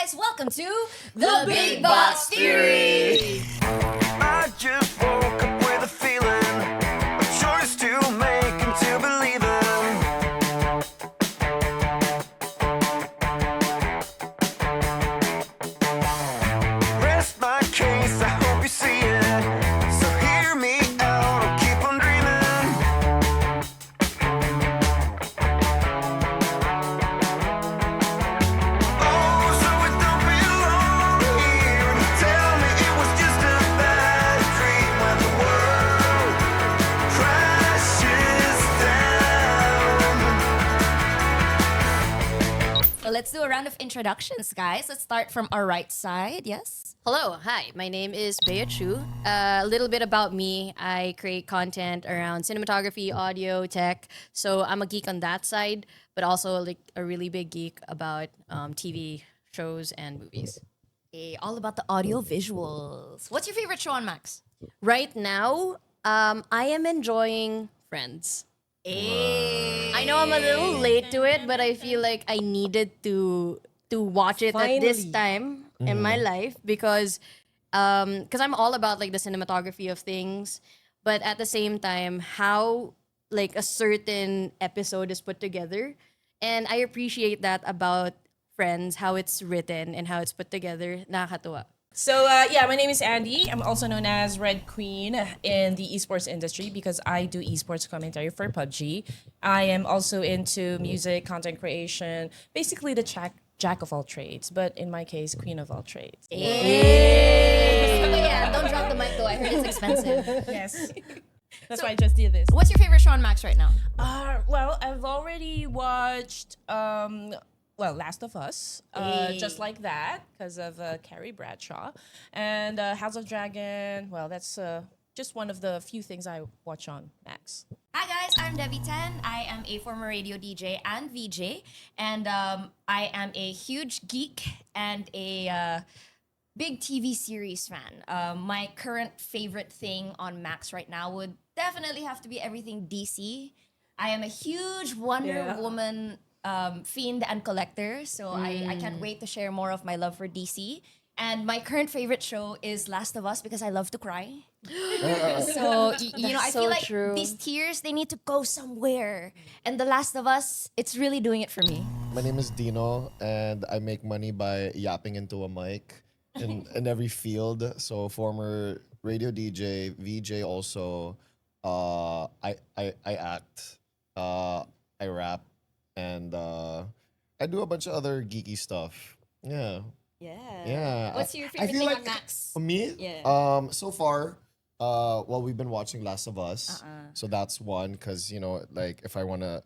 guys, welcome to The Big Box Theory! I just woke up with a feeling, a choice to make and to believe in. Rest my case, I hope you see it. So hear me out, I'll keep on dreaming. Oh, so it don't belong here. Tell me it was just a bad dream when the world crashes down. So let's do a round of introductions, guys. Let's start from our right side. Yes? Hello, hi. My name is Bea Chu. A little bit about me. I create content around cinematography, audio, tech. So I'm a geek on that side, but also like a really big geek about TV shows and movies. All about the audio visuals. What's your favorite show on Max? Right now, I am enjoying Friends. I know I'm a little late to it, but I feel like I needed to watch it at this time in my life because I'm all about like the cinematography of things, but at the same time how like a certain episode is put together, and I appreciate that about Friends, how it's written and how it's put together. Nakakatuwa. So, my name is Andy. I'm also known as Red Queen in the esports industry because I do esports commentary for PUBG. I am also into music, content creation, basically the jack of all trades, but in my case, queen of all trades. Yeah, don't drop the mic though. I heard it's expensive. Yes. That's why I just did this. What's your favorite show on Max right now? Well, I've already watched Last of Us, just like that, because of Carrie Bradshaw, and House of Dragon. Well, that's just one of the few things I watch on Max. Hi guys, I'm Debbie Ten. I am a former radio DJ and VJ, and I am a huge geek and a big TV series fan. My current favorite thing on Max right now would definitely have to be everything DC. I am a huge Wonder Woman fiend and collector, so I can't wait to share more of my love for DC. And my current favorite show is Last of Us because I love to cry. So, I so feel like true. these tears, they need to go somewhere. And The Last of Us, it's really doing it for me. My name is Dino, and I make money by yapping into a mic in every field. So former radio DJ, VJ also. I act, I rap, and I do a bunch of other geeky stuff. Yeah. Yeah. What's your I favorite feel thing like on Max? For me, Yeah. so far, we've been watching Last of Us, so that's one. Cause like if I wanna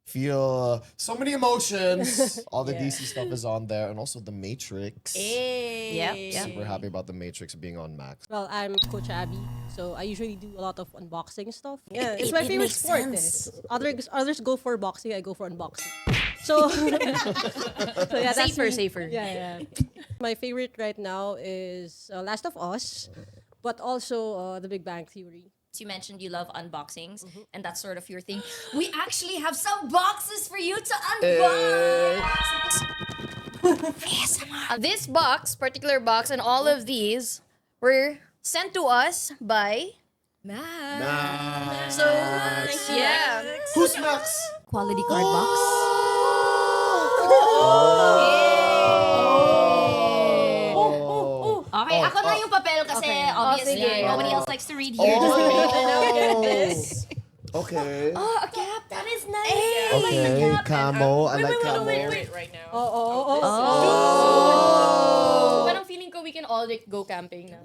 feel so many emotions, all the DC stuff is on there, and also The Matrix. Yep. Super happy about The Matrix being on Max. Well, I'm Coach Abby, so I usually do a lot of unboxing stuff. Yeah, it's my it favorite makes sport. sense. Others go for boxing, I go for unboxing. So, so yeah, that's Safer. Yeah. My favorite right now is Last of Us, but also The Big Bang Theory. You mentioned you love unboxings, and that's sort of your thing. We actually have some boxes for you to unbox. ASMR. This particular box, and all of these were sent to us by Max. so yeah. Who's Max? Quality card box. Okay, ako na yung papel kasi obviously sige. nobody else likes to read here. Okay. Oh, a cap. That is nice. I like the Okay, cap. camo. I like I'm camo. wear it right now. Parang feeling ko we can all like go camping now.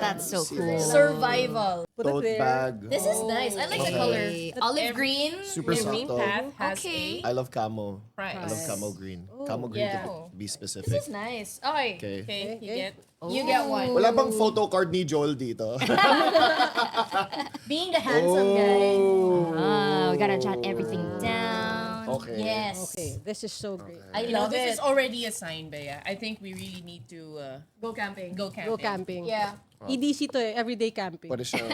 That's so cool. Survival. Put it Tote there. bag. This is nice. I like the color. Olive green. Super Green subtle. path has Okay. I love camo. Price. I love camo green. Camo green yeah. to be This specific. is nice. Okay. Okay. Okay, you get. You get one. Wala bang photo card ni Joel dito? Being the handsome guy. Oh. We gotta jot everything down. Okay. Yes. Okay, this is so great. I You know, love this is it. already a sign, Bea. I think we really need to Go camping. go camping. Go camping. Yeah. EDC to everyday camping. Pwede siya.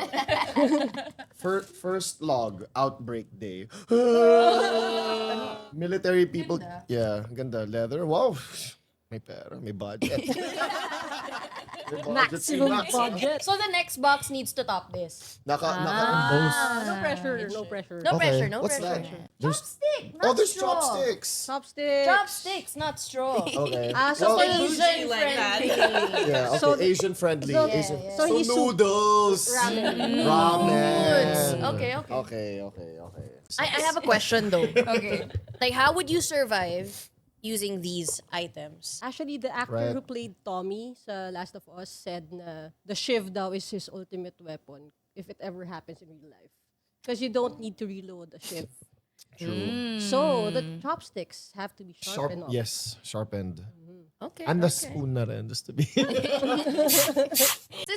First log, outbreak day. Military people. Yeah, ganda. Leather. Wow. May pera, may budget. Maximum budget. So the next box needs to top this. Naka-impose. No pressure, no pressure. No Okay, pressure, no what's pressure. that? There's, Chopstick, not oh, there's straw. chopsticks. Chopsticks. Chopsticks, not straw. Okay. So Well, Asian like that. friendly. yeah, okay, So- Asian friendly. so- Asian. yeah. So So he's noodles. Ramen. Ramen. Okay. Okay. I have a question though. Okay. Like, how would you survive using these items? Actually, the actor Right. who played Tommy sa Last of Us said na the shiv daw is his ultimate weapon if it ever happens in real life. Because you don't need to reload the shiv. True. So, the chopsticks have to be Sharp, sharpened up. yes, sharpened. Okay. And the spoon na rin, just to be. Since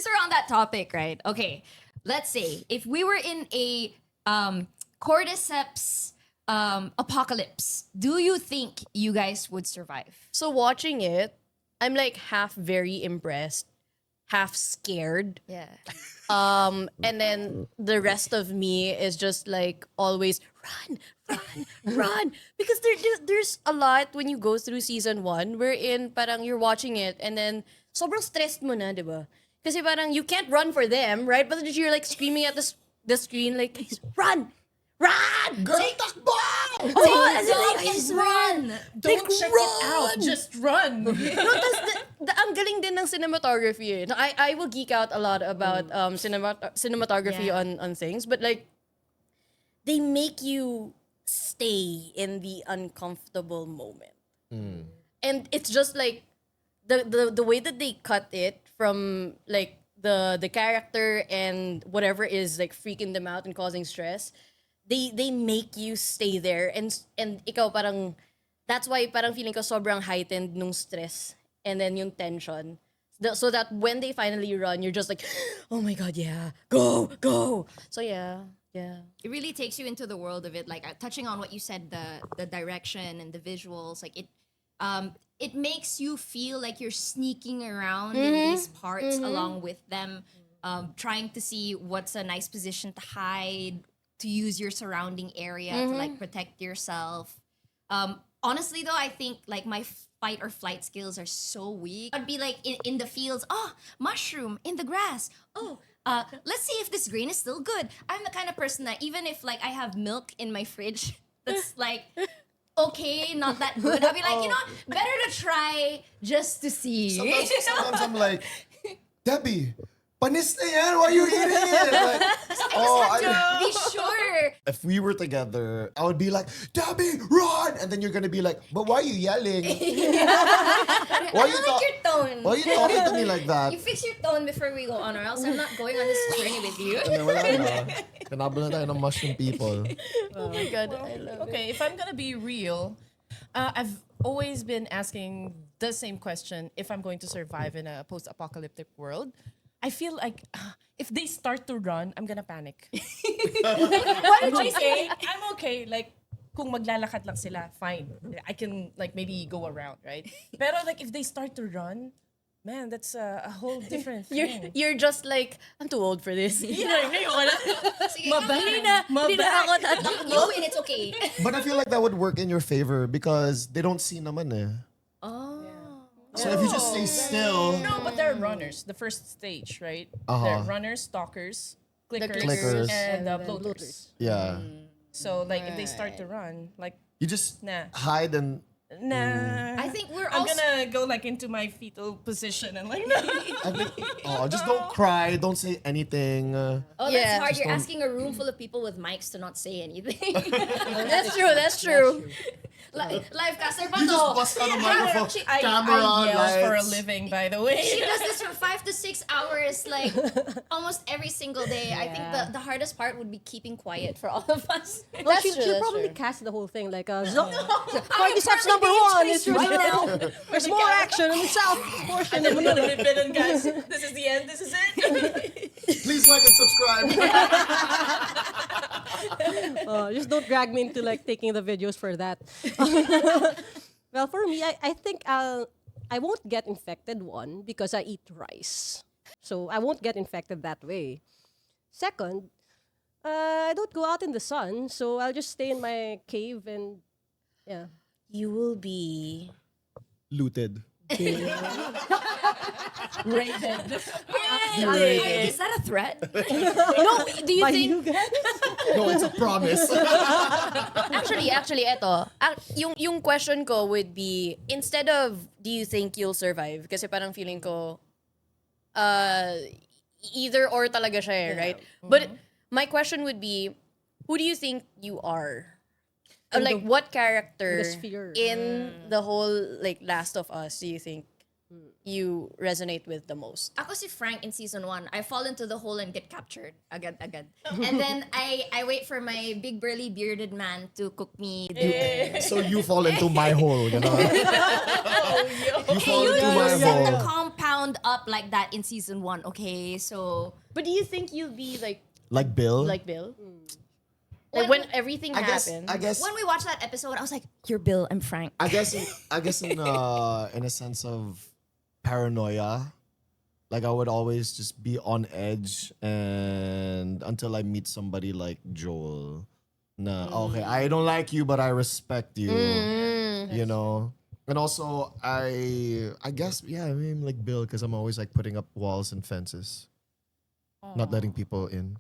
we're on that topic, right? Okay, let's say if we were in a cordyceps apocalypse, do you think you guys would survive? So watching it, I'm like half very impressed, half scared. Yeah. And then the rest of me is just like always run. Because there's a lot when you go through season 1 wherein parang you're watching it and then sobrang stressed mo na, diba? Kasi parang you can't run for them, right? But you're like screaming at the screen like, "Guys, run! Girl, takbo! Oh, and then like, "Guys, run! Don't check it out. Just run. No, ang galing din ng cinematography. No, I will geek out a lot about cinematography Yeah. on things, but like they make you stay in the uncomfortable moment. And it's just like the way that they cut it from like the character and whatever is like freaking them out and causing stress. They make you stay there and ikaw parang that's why parang feeling ko sobrang heightened nung stress and then yung tension. So that when they finally run, you're just like, oh my God, yeah, go. So yeah. It really takes you into the world of it. Like touching on what you said, the direction and the visuals, like it makes you feel like you're sneaking around in these parts along with them, trying to see what's a nice position to hide, to use your surrounding area to like protect yourself. Honestly though, I think like my fight or flight skills are so weak. I'd be like in the fields, oh, mushroom in the grass. Oh, let's see if this grain is still good. I'm the kind of person that even if like I have milk in my fridge that's like okay, not that good, I'll be like, you know what? Better to try just to see. Sometimes I'm like, Debbie, panis na yan, why are you eating it? Like, Be sure. if we were together, I would be like, Debbie, run! And then you're gonna be like, but why are you yelling? I don't like your tone. Why are you talking to me like that? You fix your tone before we go on, or else I'm not going on this journey with you. And then wala na. Kanabla na tayo ng mushroom people. Oh my God, I love it. Okay, if I'm gonna be real, I've always been asking the same question if I'm going to survive in a post-apocalyptic world. I feel like if they start to run, I'm gonna panic. I'm okay. Like, kung maglalakad lang sila, fine. I can like maybe go around, right? Pero like if they start to run, man, that's a whole different thing. You're just like, I'm too old for this. You know, Sige, come on. Hindi na ako tatakbo. You win, it's okay. But I feel like that would work in your favor because they don't see naman eh. So if you just stay still, No, but they're runners. The first stage, right? They're runners, stalkers, clickers, clickers. and And bloaters. yeah, So like if they start to run, like you just Nah. hide and nah. I think we're I'm also gonna go like into my fetal position and like I think, just don't cry, don't say anything. Oh, Yeah. that's hard. You're don't- asking a room full of people with mics to not say anything. That's true. Live caster pa You just to. bust on the microphone, I camera, yell lights. for a living, by the way. She does this for 5 to 6 hours, like almost every single day. I think the hardest part would be keeping quiet for all of us. Well, she'll probably cast the whole thing like Cordyceps number 1 is right now. There's more action in the south portion of Manila. Ribbon, guys. This is the end. This is it. Please like and subscribe. Just don't drag me into like taking the videos for that. Well, for me, I think I won't get infected, one, because I eat rice. So I won't get infected that way. Second, I don't go out in the sun, so I'll just stay in my cave and yeah. You will be Looted. Rated. Is that a threat? No, do you By think you guys? No, it's a promise. actually eto, yung question ko would be instead of do you think you'll survive? Kasi parang feeling ko uh either or talaga siya, right? But my question would be who do you think you are? Or like what character the sphere. in the whole like Last of Us do you think you resonate with the most? Ako si Frank in season 1. I fall into the hole and get captured. Agad. And then I wait for my big burly bearded man to cook me. So you fall into my hole, you know? You fall You into my set the hole. compound up like that in season 1, okay? So But do you think you'll be Like Bill? like Bill? Like when everything I guess happens. when we watched that episode, I was like, "You're Bill, I'm Frank." I guess in a sense of paranoia, like I would always just be on edge and until I meet somebody like Joel. Nah, okay, I don't like you, but I respect you. You know? And also I guess I mean like Bill because I'm always like putting up walls and fences. Not letting people in.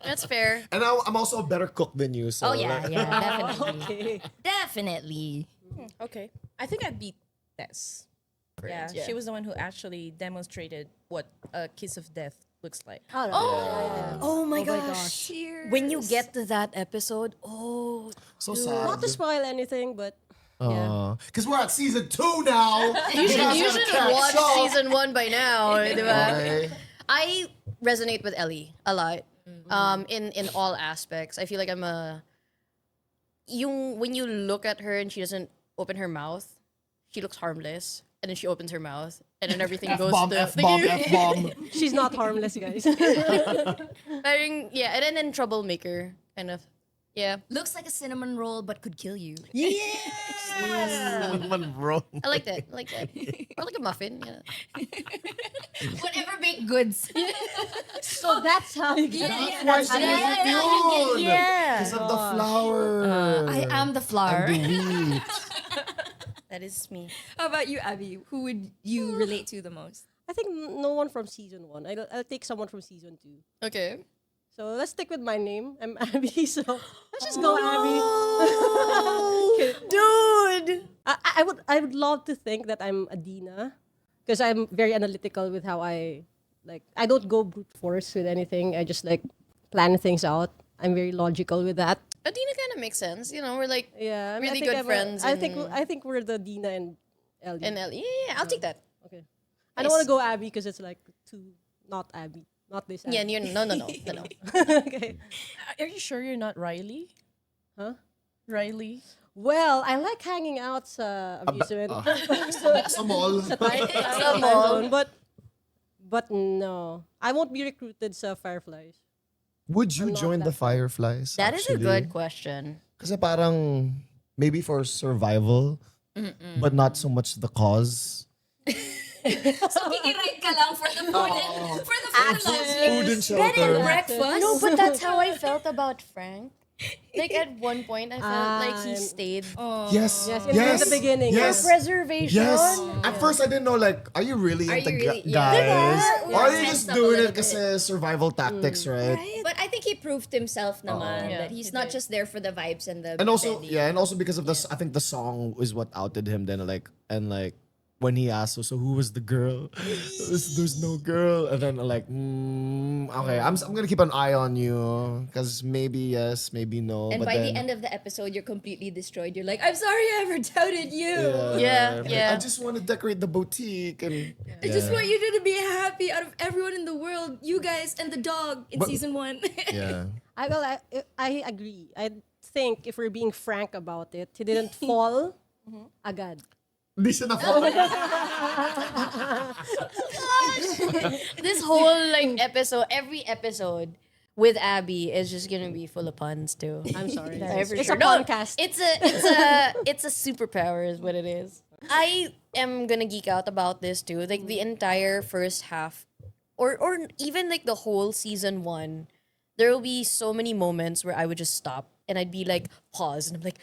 That's fair. And I'm also a better cook than you. So Oh yeah, like- yeah, definitely, Okay. definitely. Okay. I think I'd beat Tess. Yeah, she was the one who actually demonstrated what a kiss of death looks like. Oh my gosh. When you get to that episode, So sad. Not to spoil anything, but Because we're at season 2 now. you should have watched season 1 by now, diba? Okay. I resonate with Ellie a lot. In all aspects. I feel like I'm when you look at her and she doesn't open her mouth, she looks harmless. And then she opens her mouth and then everything goes F-bomb, to F-bomb, F-bomb. she's not harmless, guys. Parang, yeah, and then troublemaker kind of. Yeah. Looks like a cinnamon roll, but could kill you. Cinnamon roll. I like that. Or like a muffin. Yeah. Whatever baked goods. So that's how you get it. Why is it Because of the flour. I am the flour. Wheat. That is me. How about you, Abby? Who would you relate to the most? I think no one from season 1. I'll take someone from season 2. Okay. So let's stick with my name. I'm Abby. So let's just go Abby. Dude! I would love to think that I'm Adina because I'm very analytical with how I don't go brute force with anything. I just like plan things out. I'm very logical with that. Adina kind of makes sense. You know, we're like Yeah, I mean, really I think good friends. I think we're the Dina and Ellie. and Ellie. Yeah, I'll take that. Okay. I don't want to go Abby because it's like not Abby, not this. Abby. Yeah, no. Okay. Are you sure you're not Riley? Huh? Riley? Well, I like hanging out sa amusement. Sa mall. Zone, but no, I won't be recruited sa Fireflies. Would you not join that the Fireflies? That is a good question. Kasi parang maybe for survival, but not so much the cause. So kikiride ka lang for the food and for the food Food and shelter. breakfast. No, but that's how I felt about Frank. Like at one point, I felt like he stayed Yes. Yes, in the beginning. Yes. preservation. Yes. At first, I didn't know, like, are you really Are into you really- guys? yeah. Or are you Yeah. just Messed up a doing little it kasi survival tactics, right? But I think he proved himself naman Yeah, that he's he not did. just there for the vibes and the And also, belly. yeah, and also because of this, I think the song is what outed him then, like, and like, when he asked, so who was the girl? There's no girl. And then like, okay, I'm gonna keep an eye on you. Because maybe yes, maybe no. And but by then, the end of the episode, you're completely destroyed. You're like, I'm sorry I ever doubted you. Yeah, like, yeah. I just want to decorate the boutique. And I just want you to be happy out of everyone in the world. You guys and the dog in But- season 1. yeah. I agree. I think if we're being frank about it, he didn't fall agad. Di siya na-fall. This whole like episode, every episode with Abby is just gonna be full of puns too. I'm sorry. Yeah, for It's sure. a No, podcast. It's a superpower is what it is. I am gonna geek out about this too. Like the entire first half, or even like the whole season 1, there will be so many moments where I would just stop and I'd be like pause and I'm like,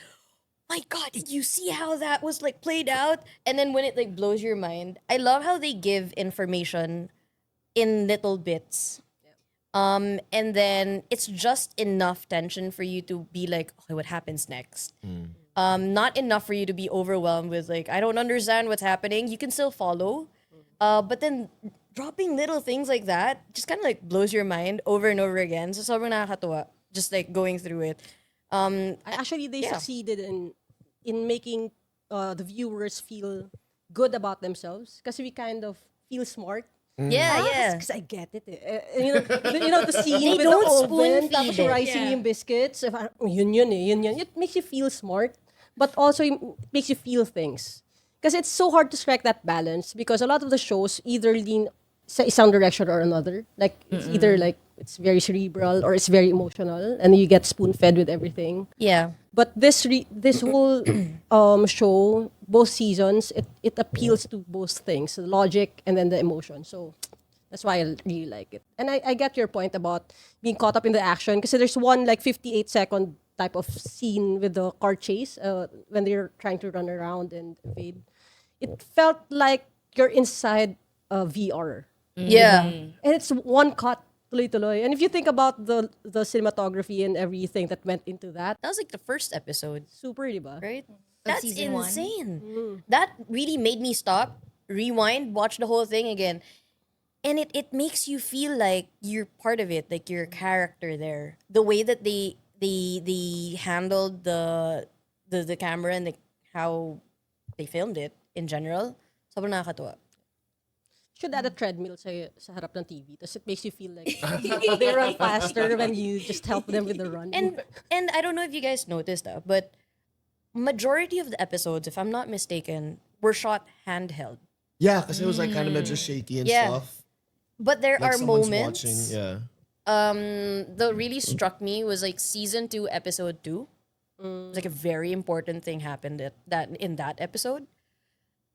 my God, did you see how that was like played out? And then when it like blows your mind, I love how they give information in little bits. And then it's just enough tension for you to be like, okay, what happens next? Not enough for you to be overwhelmed with like, I don't understand what's happening. You can still follow. But then dropping little things like that just kind of like blows your mind over and over again. So sobrang nakakatuwa just like going through it. Actually, they Yeah. succeeded in making the viewers feel good about themselves because we kind of feel smart. Yeah, yeah. Because I get it. The scene They with the don't oven, spoon tapos feed it. rising yung biscuits. Yun yun eh, yun yun. It makes you feel smart, but also it makes you feel things. Because it's so hard to strike that balance because a lot of the shows either lean sa isang direction or another. Like, it's either like, it's very cerebral or it's very emotional and you get spoon-fed with everything. Yeah. But this whole show, both seasons, it appeals to both things, the logic and then the emotion. So that's why I really like it. And I get your point about being caught up in the action because there's one like 58-second type of scene with the car chase when they're trying to run around and evade. It felt like you're inside a VR. Yeah. And it's one cut, tuloy-tuloy. And if you think about the cinematography and everything that went into that, That was like the first episode, super, diba? right? That's season one. insane. That really made me stop, rewind, watch the whole thing again. And it makes you feel like you're part of it, like you're a character there. The way that they handled the camera and how they filmed it in general, sobrang nakakatuwa. Should add a treadmill sa harap ng TV. Tapos it makes you feel like they run faster when you just help them with the run. And I don't know if you guys noticed that, but majority of the episodes, if I'm not mistaken, were shot handheld. Yeah, because it was like kind of medyo shaky and Yeah. stuff. But there Like are someone's moments watching. Yeah. that really struck me was like season 2, episode 2. Like a very important thing happened that in that episode.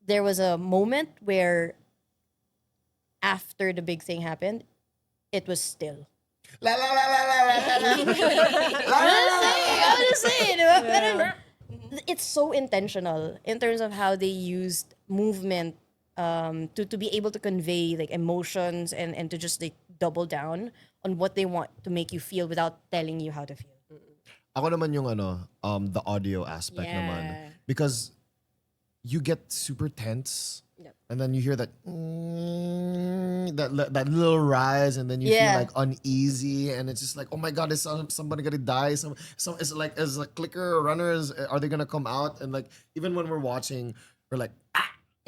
There was a moment where after the big thing happened, it was still. La la la la la la la. I'm just saying, diba? Pero it's so intentional in terms of how they used movement to be able to convey like emotions and to just like double down on what they want to make you feel without telling you how to feel. Ako naman yung the audio aspect naman. Because you get super tense. Yep. And then you hear that that little rise, and then you feel Yeah. like uneasy, and it's just like, oh my god, is somebody gonna die? Is like, as a clicker or runners, are they gonna come out? And like, even when we're watching, we're like,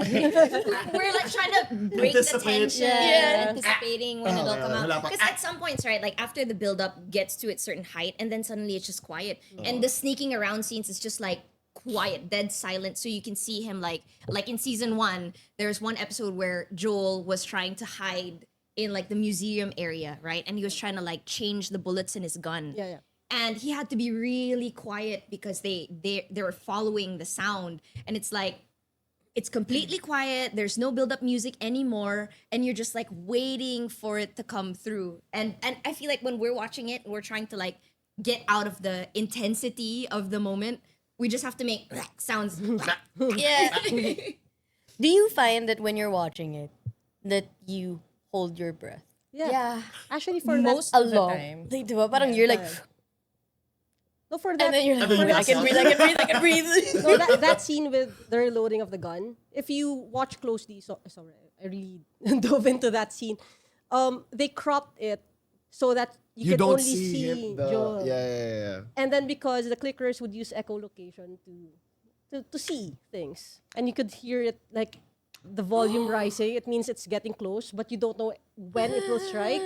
We're like trying to break the Anticipate. tension, anticipating when it'll come wala out. pa. Because at some points, right, like after the build up gets to its certain height, and then suddenly it's just quiet, and the sneaking around scenes is just like quiet, dead silent. So you can see him like in season 1, there's one episode where Joel was trying to hide in like the museum area, right, and he was trying to like change the bullets in his gun. Yeah. And he had to be really quiet because they were following the sound, and it's like it's completely quiet. There's no build-up music anymore, and you're just like waiting for it to come through. And I feel like when we're watching it, we're trying to like get out of the intensity of the moment. We just have to make sounds. Yeah. Do you find that when you're watching it, that you hold your breath? Yeah. Actually, for Most that, of the Along. time. Like, diba? Parang you're like, no, for that, and then you're like, then you I can breathe, I can breathe, I can breathe. no, that scene with the reloading of the gun. If you watch closely, sorry, I really dove into that scene. They cropped it so that you can don't only see him, Joel. yeah. And then because the clickers would use echolocation to see things, and you could hear it like the volume rising. It means it's getting close, but you don't know when it will strike.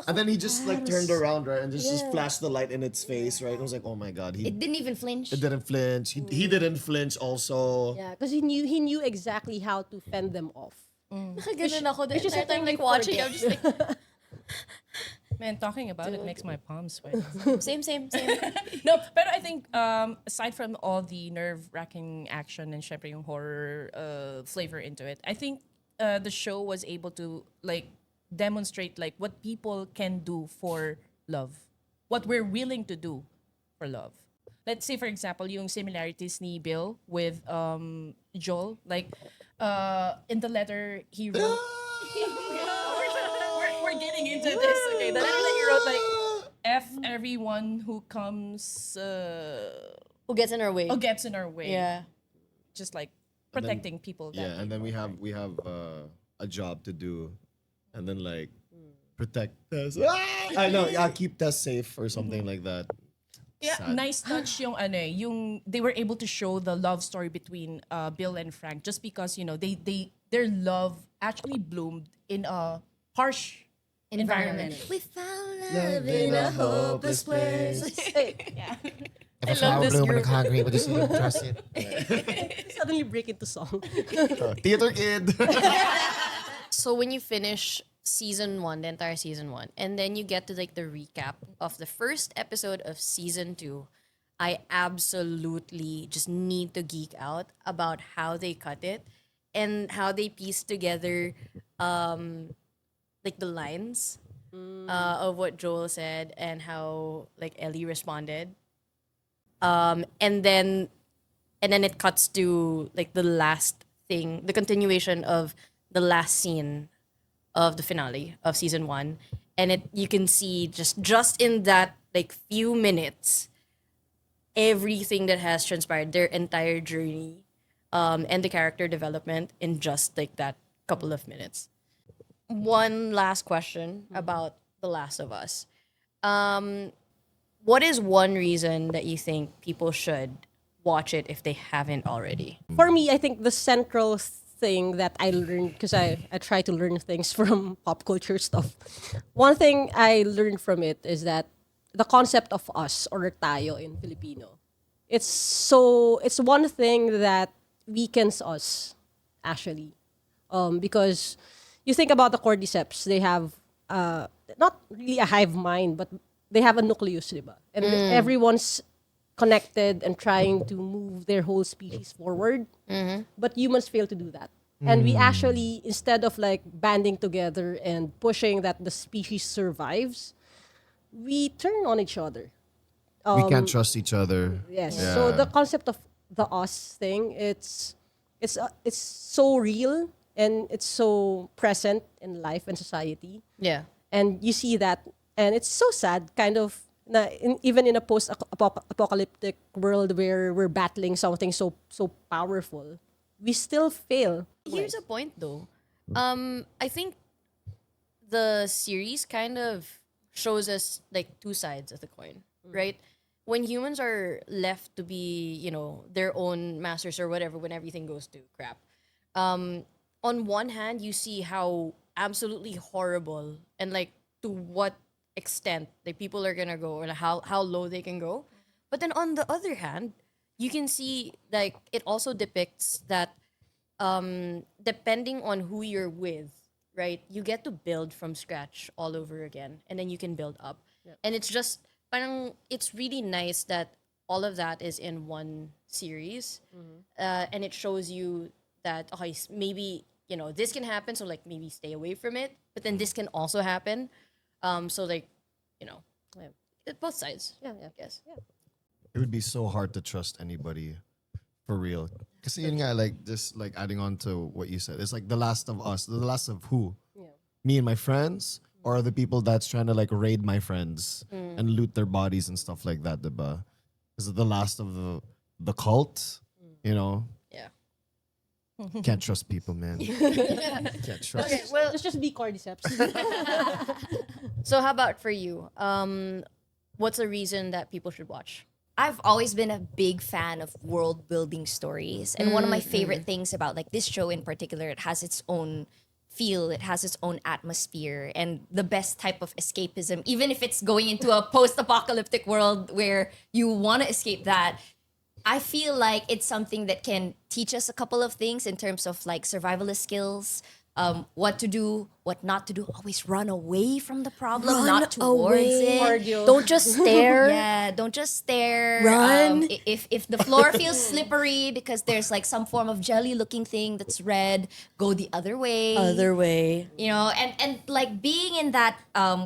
And then he just like turned around, right, and just flashed the light in its face, right? And I was like, oh my god, It didn't even flinch. it didn't flinch. He didn't flinch also. Yeah, because he knew exactly how to fend them off. Nakaganon ako the which is entire a thing time like we watching. forget. I'm just like, Man, talking about it makes my palms sweat. same. No, but I think aside from all the nerve-wracking action and syempre yung horror flavor into it, I think the show was able to like demonstrate like what people can do for love, what we're willing to do for love. let's say for example, yung similarities ni Bill with Joel, like in the letter he wrote. We're getting into this. Okay, the letter that he wrote, like F everyone who comes Who gets in our way? who gets in our way. Yeah. Just like protecting people. That Yeah, and then we have a job to do, and then like protect us. I know, yeah, keep us safe or something like that. Yeah, Sad. nice touch yung ano eh, yung they were able to show the love story between Bill and Frank just because their love actually bloomed in a harsh environment. We found Love in a hopeless place. If I love this group. concrete, would you still trust it? Suddenly break into song. Theater kid. So when you finish season 1, the entire season 1, and then you get to like the recap of the first episode of season 2, I absolutely just need to geek out about how they cut it and how they piece together like the lines of what Joel said and how like Ellie responded. And then it cuts to like the last thing, the continuation of the last scene of the finale of season 1, and you can see just in that like few minutes everything that has transpired, their entire journey, and the character development in just like that couple of minutes. One last question about The Last of Us. What is one reason that you think people should watch it if they haven't already? For me, I think the central thing that I learned, because I try to learn things from pop culture stuff. One thing I learned from it is that the concept of us or tayo in Filipino, it's one thing that weakens us actually, because you think about the cordyceps, they have not really a hive mind, but they have a nucleus, diba? And everyone's connected and trying to move their whole species forward. But humans fail to do that. And we actually, instead of like banding together and pushing that the species survives, we turn on each other. We can't trust each other. Yes. Yeah. So the concept of the us thing, it's so real and it's so present in life and society. Yeah. And you see that, and it's so sad, kind of, even in a post-apocalyptic world where we're battling something so powerful, we still fail. Here's a point though. I think the series kind of shows us like two sides of the coin, right? When humans are left to be, their own masters or whatever, when everything goes to crap. On one hand, you see how absolutely horrible and like to what extent like people are gonna go or how low they can go. But then on the other hand, you can see like it also depicts that depending on who you're with, right, you get to build from scratch all over again, and then you can build up. And it's just parang it's really nice that all of that is in one series, and it shows you that okay, maybe this can happen, so like maybe stay away from it. But then this can also happen, so like both sides. Yeah. I guess. It would be so hard to trust anybody for real. Because yun nga, like just like adding on to what you said, it's like The Last of Us. The Last of who? Yeah. Me and my friends, or the people that's trying to like raid my friends and loot their bodies and stuff like that, diba? Is it the last of the cult? Yeah. Can't trust people, man. Can't trust. Okay, well, Let's just be cordyceps. so how about for you? What's a reason that people should watch? I've always been a big fan of world building stories. And one of my favorite things about like this show in particular, it has its own feel, it has its own atmosphere, and the best type of escapism, even if it's going into a post-apocalyptic world where you want to escape that. I feel like it's something that can teach us a couple of things in terms of like survivalist skills, what to do, what not to do. Always run away from the problem, not towards it. Don't just stare. Yeah, don't just stare. Run. If the floor feels slippery because there's like some form of jelly-looking thing that's red, go the other way. Other way. And like being in that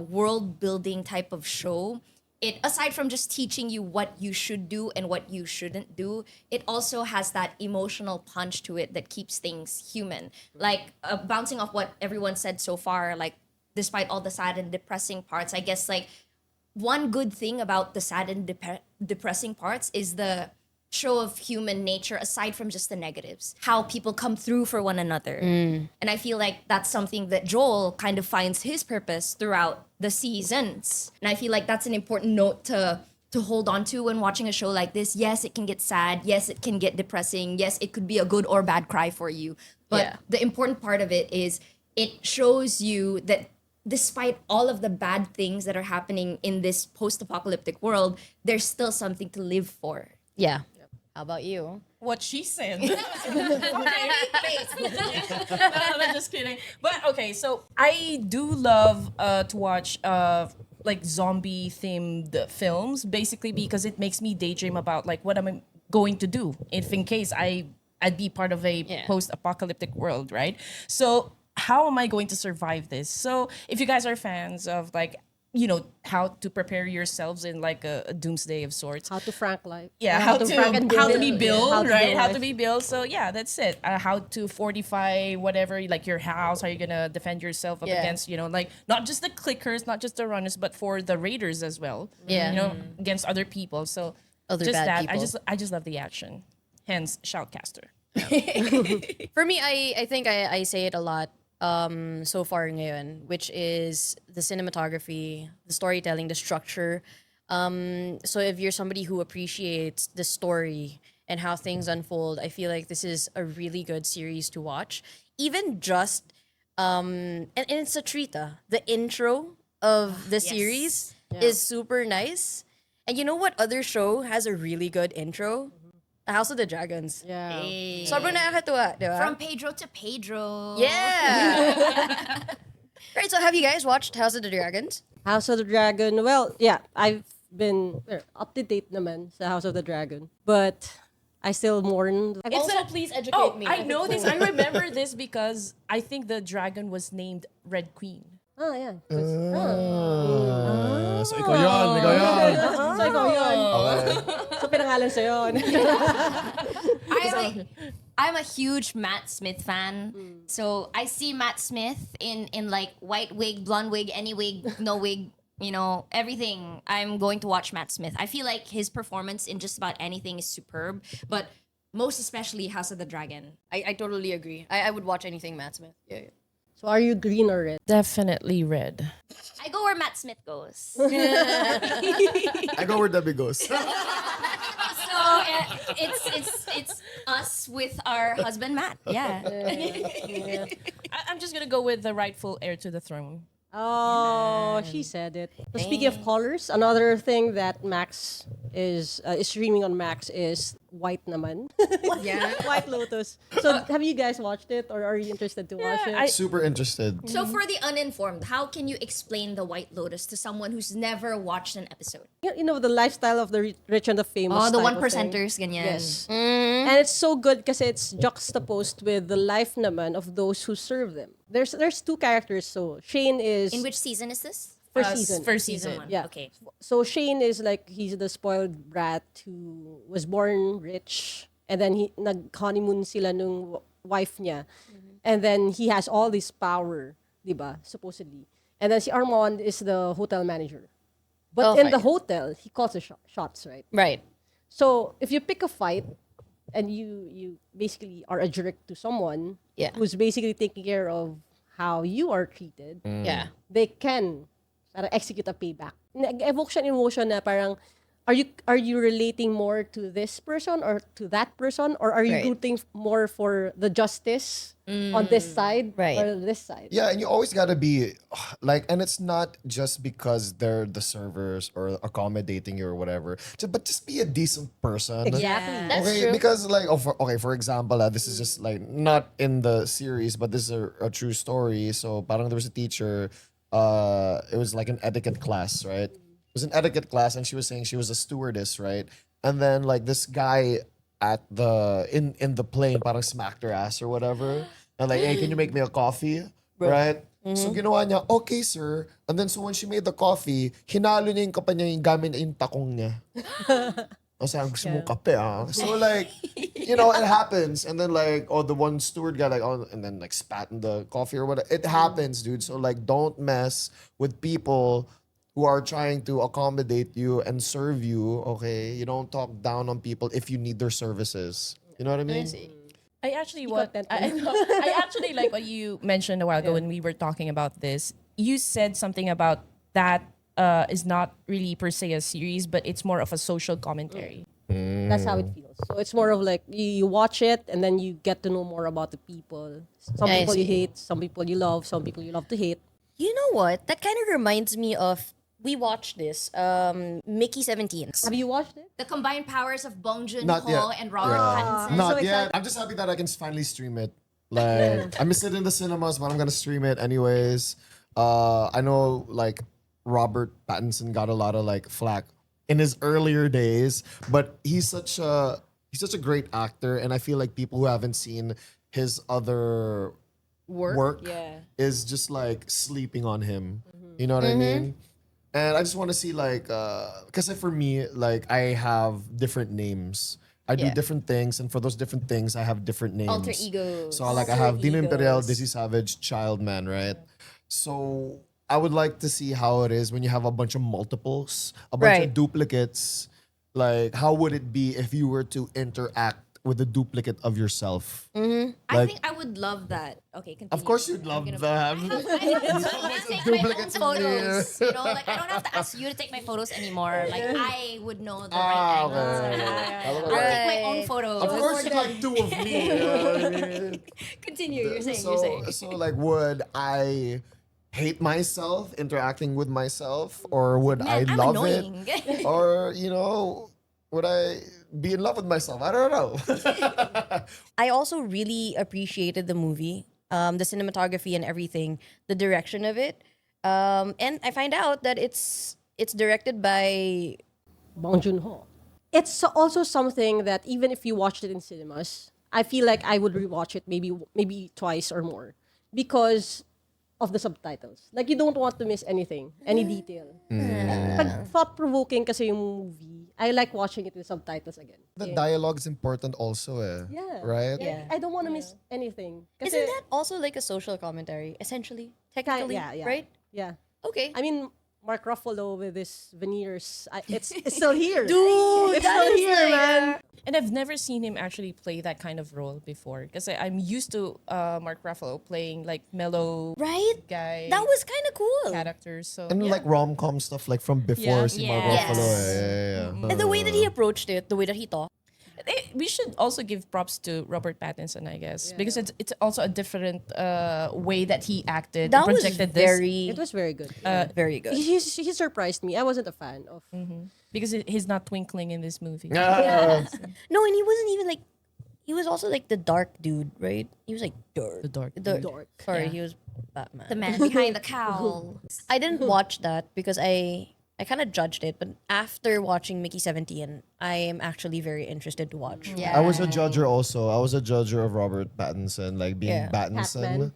world building type of show, it, aside from just teaching you what you should do and what you shouldn't do, it also has that emotional punch to it that keeps things human. Like bouncing off what everyone said so far, like despite all the sad and depressing parts, I guess like one good thing about the sad and depressing parts is the show of human nature aside from just the negatives, how people come through for one another. And I feel like that's something that Joel kind of finds his purpose throughout the seasons. And I feel like that's an important note to hold on to when watching a show like this. Yes, it can get sad. Yes, it can get depressing. Yes, it could be a good or bad cry for you. But Yeah. the important part of it is it shows you that despite all of the bad things that are happening in this post-apocalyptic world, there's still something to live for. Yeah. How about you? What she said. I'm just kidding. But okay, so I do love to watch like zombie themed films, basically because it makes me daydream about like what am I going to do if in case I'd be part of a Yeah. post-apocalyptic world, right? So how am I going to survive this? So if you guys are fans of like how to prepare yourselves in like a doomsday of sorts, How to frank life. yeah, how to frank and how to build be it. built, How to right? build How life. to be built. So yeah, that's it. How to fortify whatever, like your house. How you're gonna defend yourself up Yeah. against, like not just the clickers, not just the runners, but for the raiders as well. Yeah. Against other people. So Other just bad that. people. I just love the action. Hence, shoutcaster. For me, I think I say it a lot so far ngayon, which is the cinematography, the storytelling, the structure. So if you're somebody who appreciates the story and how things unfold, I feel like this is a really good series to watch. Even just and it's a treat. The intro of the series is super nice. And you know what other show has a really good intro? House of the Dragons. Yeah. Sobrang nakakatuwa, di ba? From Pedro to Pedro. Yeah. Right, so have you guys watched House of the Dragons? House of the Dragon. Well, yeah, I've been up to date naman sa House of the Dragon. But I still mourn. Also, please educate Oh, me. I know this. I remember this because I think the dragon was named Red Queen. Ah, yeah. So ikaw yun, ikaw yun. So, ikaw yun. Okay. So, pinangalan sa yun. I'm a huge Matt Smith fan. So I see Matt Smith in like white wig, blonde wig, any wig, no wig, everything. I'm going to watch Matt Smith. I feel like his performance in just about anything is superb, but most especially House of the Dragon. I totally agree. I would watch anything Matt Smith. Yeah. So, are you green or red? Definitely red. I go where Matt Smith goes. I go where Debbie goes. So it's us with our husband Matt. Yeah. I'm just gonna go with the rightful heir to the throne. Oh, she said it. So speaking of colors, another thing that Max is streaming on Max is White naman. Yeah. White Lotus. So have you guys watched it or are you interested to watch it? Super interested. So for the uninformed, how can you explain the White Lotus to someone who's never watched an episode? You know the lifestyle of the rich and the famous. Oh, the type one of thing. percenters, ganyan. Yes. And it's so good because it's juxtaposed with the life naman of those who serve them. There's two characters. So Shane is In which season is this? first season. First Season season. one. Yeah. Okay. So Shane is like he's the spoiled brat who was born rich and then he nag-honeymoon sila nung wife niya. And then he has all this power, 'di ba? Supposedly. And then si Armand is the hotel manager. But in Okay. the hotel, he calls the shots, right? Right. So if you pick a fight and you basically are a jerk to someone Yeah. who's basically taking care of how you are treated, Yeah. they can parang execute a payback. Nag-evoke siya ng emotion na parang, are you relating more to this person or to that person? Or are you Right. rooting more for the justice on this side Right. or this side? Yeah, and you always gotta be like, and it's not just because they're the servers or accommodating you or whatever, but just be a decent person. Exactly. That's Okay, true. because like, for example, this is just like not in the series, but this is a true story. So, parang there was a teacher. It was like an etiquette class, right? It was an etiquette class, and she was saying she was a stewardess, right? And then like this guy at in the plane, parang smacked her ass or whatever, and like, hey, can you make me a coffee, right? So ginawa niya, okay sir. And then so when she made the coffee, hinalo niya yung kape niya yung gamit yung takong niya. Kasi ang gusto mong kape So like, it happens. And then like, the one steward guy like, and then like spat in the coffee or whatever. It happens, dude. So like, don't mess with people who are trying to accommodate you and serve you, okay? You don't talk down on people if you need their services. You know what I mean? I actually content I, know. I actually like what you mentioned a while ago when we were talking about this. You said something about that is not really per se a series, but it's more of a social commentary. That's how it feels. So it's more of like you watch it and then you get to know more about the people. Some I people you see. hate, some people you love, some people you love to hate. You know what? That kind of reminds me of we watched this Mickey 17. Have you watched it? The combined powers of Bong Not Joon-ho yet. and Robert Pattinson. Not so yet. excited. I'm just happy that I can finally stream it. Like, I miss it in the cinemas, but I'm gonna stream it anyways. I know like Robert Pattinson got a lot of like flack in his earlier days, but he's such a great actor, and I feel like people who haven't seen his other work is just like sleeping on him. You know what I mean? And I just want to see like, because for me, like I have different names. I do Yeah. different things, and for those different things, I have different names. Alter egos. So like I have Dino Imperial, Dizzy Savage, Child Man, right? So I would like to see how it is when you have a bunch of multiples, a bunch Right. of duplicates. Like, how would it be if you were to interact with a duplicate of yourself? I Like- think I would love that. Okay, continue. Of course, you'd love that. I have take my own Duplicates in photos. You know, like I don't have to ask you to take my photos anymore. Like I would know the right angles. I'll take my own Right. photos. Of course, you'd like two of me. You know what I mean? Continue. You're saying. so, You're saying. so like, would I hate myself interacting with myself, or would I Man, I'm love annoying. it, or would I be in love with myself? I don't know. I also really appreciated the movie, the cinematography and everything, the direction of it. And I find out that it's directed by Bong Joon-ho. It's also something that even if you watched it in cinemas, I feel like I would rewatch it maybe twice or more because of the subtitles. Like you don't want to miss anything, any detail. Pag thought-provoking kasi yung movie, I like watching it with subtitles again. The dialogue is important also, Yeah. right? Yeah. I don't want to miss anything. Kasi, Isn't that also like a social commentary, essentially? Technically, yeah. right? Yeah. Okay. I mean, Mark Ruffalo with his veneers, it's still here. Dude, it's that still is here, like, man. And I've never seen him actually play that kind of role before. Because I'm used to Mark Ruffalo playing like mellow right? guy That was kind of cool. characters. So And yeah. like rom-com stuff like from before Yeah. si Mark Yes. Ruffalo. Yeah. And the way that he approached it, the way that he talked. We should also give props to Robert Pattinson, I guess, because it's also a different way that he acted. That and was projected very, It was very good. very good. He surprised me. I wasn't a fan of. because he's not twinkling in this movie. No, and he wasn't even like, he was also like the dark dude, right? He was like dark. The dark Dork. Sorry, Yeah. he was Batman. The man behind the cowl. I didn't watch that because I kind of judged it, but after watching Mickey 17, I am actually very interested to watch. Yeah. I was a judger also. I was a judger of Robert Pattinson, like being Yeah. Pattinson. Patman.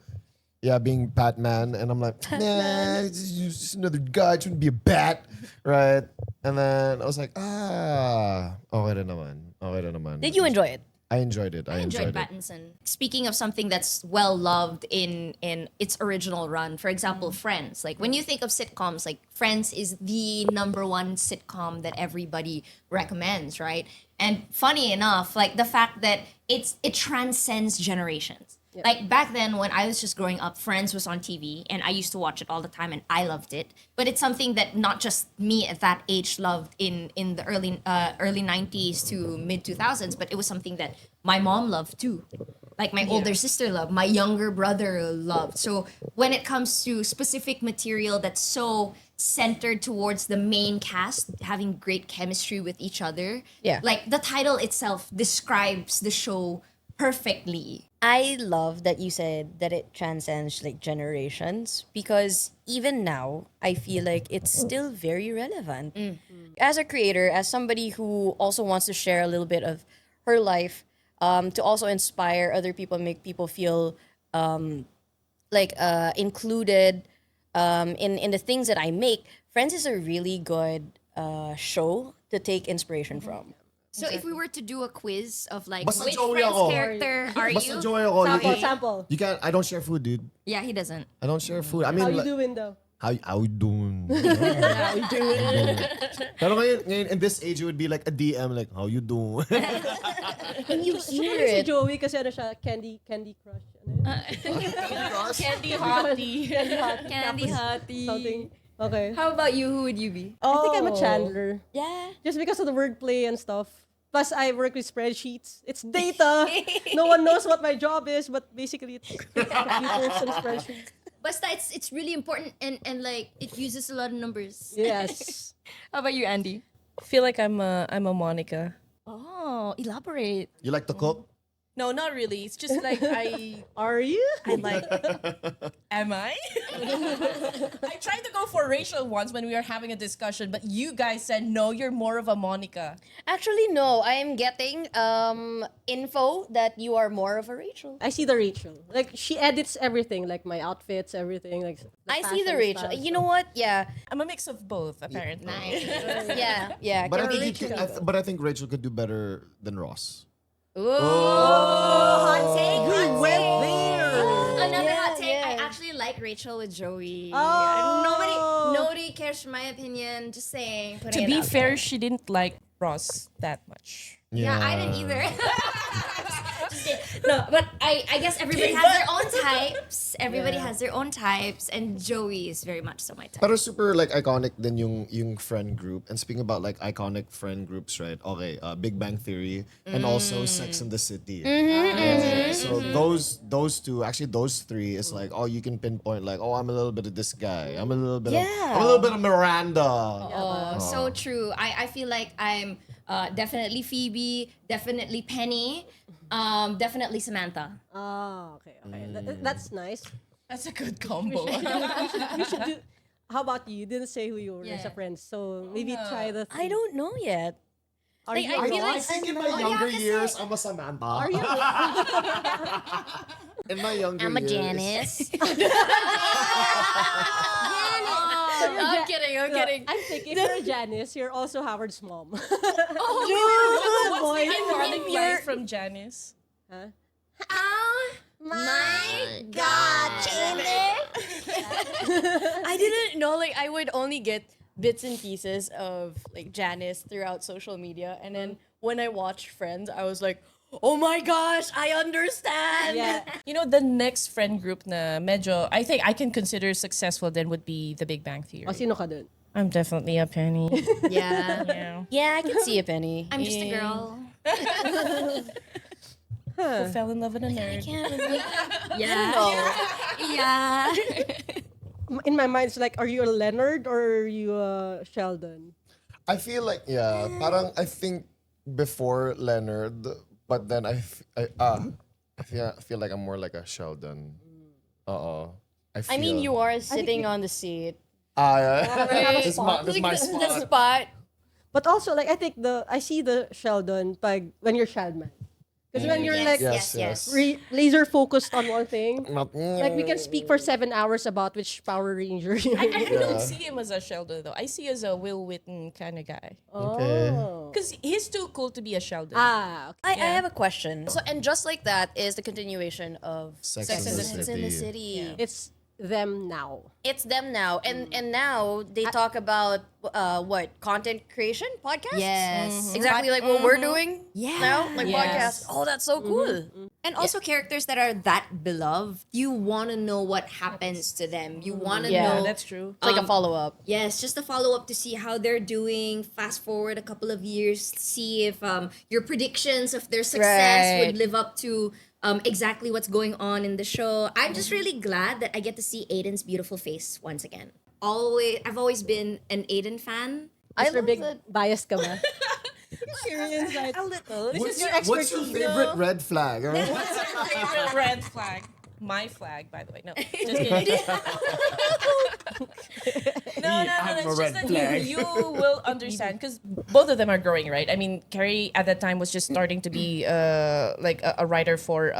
Yeah, being Batman. And I'm like, nah, it's just another guy trying to be a bat. Right? And then I was like, okay na naman. Okay na naman. Did you enjoy it? I enjoyed it. I enjoyed enjoyed it. Pattinson. Speaking of something that's well loved in its original run, for example, Friends. Like when you think of sitcoms, like Friends is the number one sitcom that everybody recommends, right? And funny enough, like the fact that it transcends generations. Like back then when I was just growing up, Friends was on TV and I used to watch it all the time and I loved it. But it's something that not just me at that age loved in the early 90s to mid 2000s, but it was something that my mom loved too. Like my older sister loved, my younger brother loved. So when it comes to specific material that's so centered towards the main cast having great chemistry with each other, Yeah. like the title itself describes the show perfectly. I love that you said that it transcends like generations because even now I feel like it's still very relevant. As a creator, as somebody who also wants to share a little bit of her life, to also inspire other people, make people feel like included in the things that I make, Friends is a really good show to take inspiration from. So if we were to do a quiz of like Basta which Joey Friends ako. character are Basta you? Joey ako. Sample, sample. You can't. I don't share food, dude. Yeah, he doesn't. I don't share food. I mean, How you like, doing though? how you doing? Pero ngayon, in this age, it would be like a DM, like, how you doing? And you hear Si it. Joey kasi ano siya, Candy Crush. Ano yun? Candy hottie. Candy Hot. Candy Hottie. Something. Okay. How about you? Who would you be? I think I'm a Chandler. Yeah. Just because of the wordplay and stuff. Plus, I work with spreadsheets. It's data. No one knows what my job is, but basically it's computers and spreadsheets. Basta it's really important and like it uses a lot of numbers. Yes. How about you, Andy? I feel like I'm a Monica. Oh, elaborate. You like to cook? No, not really. It's just like Are you? I like. Am I? I tried to go for Rachel once when we were having a discussion, but you guys said no. You're more of a Monica. Actually, no. I am getting info that you are more of a Rachel. I see the Rachel. Like, she edits everything. Like, my outfits, everything. Like, I see the fashion Rachel. style. You know what? Yeah. I'm a mix of both, apparently. Yeah. Yeah. But I Can think relate to- but I think Rachel could do better than Ross. Hot take. We went there. Another hot take. yeah. I actually like Rachel with Joey. Oh. Nobody cares for my opinion. Just saying. To putting it be out fair, there. she didn't like Ross that much. Yeah, I didn't either. Just kidding. No, but I guess everybody has their own types. Everybody has their own types, and Joey is very much so my type. Pero super like iconic din yung friend group. And speaking about like iconic friend groups, right? Okay, Big Bang Theory and also Sex and the City. So those two, actually those three is like, oh, you can pinpoint like, oh, I'm a little bit of this guy. I'm a little bit of Miranda. Oh, so true. I feel like I'm definitely Phoebe, definitely Penny, definitely Samantha. Oh, okay. That's nice. That's a good combo. You should do. How about you? You didn't say who you were as a Yeah. friend, so maybe try the. I don't know yet. Are Like, you? I I feel know, I like think in my younger years, I'm a Samantha. Are you? In my younger I'm a years. Janice. I'm kidding. I'm kidding. I'm thinking if you're Janice, you're also Howard's mom. What's the ironic you're- line from Janice? Oh my God, I didn't know, like, I would only get bits and pieces of like Janice throughout social media, and then when I watched Friends, I was like, oh my gosh, I understand. Yeah. You know, the next friend group na medyo, I think I can consider successful then would be the Big Bang Theory. O, sino ka dun? I'm definitely a Penny. Yeah. Yeah. Yeah, I can see a Penny. I'm just a girl. Who fell in love with a nerd. Yeah. Yeah. In my mind, it's like, are you a Leonard or are you a Sheldon? I feel like, yeah, parang I think before Leonard, but then I feel like I'm more like a Sheldon. I mean, you are sitting on the seat. This is my spot. The spot. But also, like, I think I see the Sheldon when you're Sheldman. Because when you're like Yes. laser focused on one thing, Not- like we can speak for 7 hours about which Power Ranger. I don't see him as a Sheldon though. I see as a Will Witten kind of guy. Oh. Because he's too cool to be a Sheldon. Ah, okay. I have a question. So, and just like that is the continuation of Sex Sex and the Sex City. and the City. It's them now. It's them now, and now they talk about what content creation podcast. Yes. Exactly like what we're doing Yeah. now, like Yes. podcast. Oh, that's so cool. And also characters that are that beloved, you want to know what happens to them. You want to Yeah, know. That's true. It's like a follow up. Yes, just a follow up to see how they're doing. Fast forward a couple of years, see if your predictions of their success Right. would live up to exactly what's going on in the show. I'm just really glad that I get to see Aiden's beautiful face once again. I've always been an Aiden fan. I Mr. love Big it. biased ka ba? Curious, like, A little. What's your What's your favorite red flag? Right? What's your favorite red flag? My flag, by the way. No, just kidding. No. It's just that you will understand because both of them are growing, right? I mean, Carrie at that time was just starting to be like a writer for